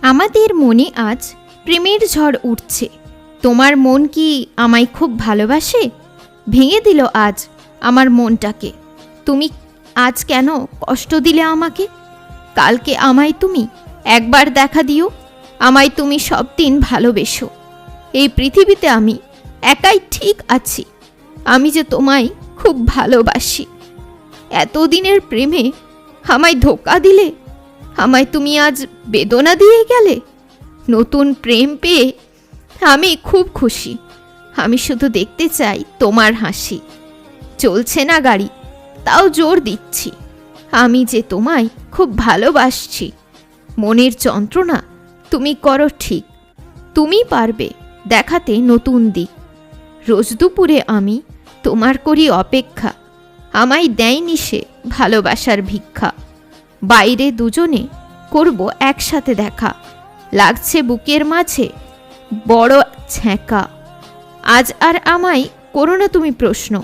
আমাদের মনে আজ প্রেমের ঝড় উঠছে। তোমার মন কি আমায় খুব ভালোবাসে? ভেঙে দিল আজ আমার মনটাকে। তুমি আজ কেন কষ্ট দিলে আমাকে? কালকে আমায় তুমি একবার দেখা দিও। আমায় তুমি সব দিন ভালোবেসো। এই পৃথিবীতে আমি একাই ঠিক আছি। আমি যে তোমায় খুব ভালোবাসি। এতদিনের প্রেমে আমায় ধোঁকা দিলে। আমায় তুমি আজ বেদনা দিয়ে গেলে। নতুন প্রেম পেয়ে আমি খুব খুশি। আমি শুধু দেখতে চাই তোমার হাসি। চলছে না গাড়ি, তাও জোর দিচ্ছি। আমি যে তোমায় খুব ভালোবাসছি। মনের যন্ত্রণা তুমি করো ঠিক। তুমি পারবে দেখাতে নতুন দিক। রোজ দুপুরে আমি তোমার করি অপেক্ষা। আমায় দেয়নি সে ভালোবাসার ভিক্ষা। বাইরে দুজনে করব একসাথে দেখা। লাগছে বুকের মাঝে বড় ছ্যাঁকা। আজ আর আমায় করো না তুমি প্রশ্ন।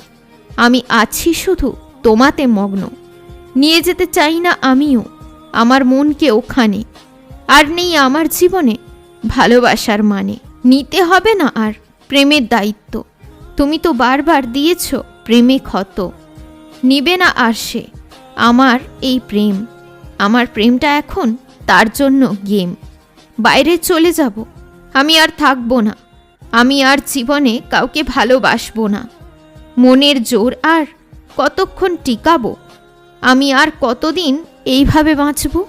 আমি আছি শুধু তোমাতে মগ্ন। নিয়ে যেতে চাই না আমিও আমার মনকে ওখানে। আর নেই আমার জীবনে ভালোবাসার মানে। নিতে হবে না আর প্রেমের দায়িত্ব। তুমি তো বারবার দিয়েছ প্রেমে ক্ষত। নিবে না আর সে আমার এই প্রেম। আমার প্রেমটা এখন তার জন্য গেম। বাইরে চলে যাব, আমি আর থাকবো না। আমি আর জীবনে কাউকে ভালোবাসবো না। মনের জোর আর কতক্ষণ টিকাবো? আমি আর কতদিন এইভাবে বাঁচবো?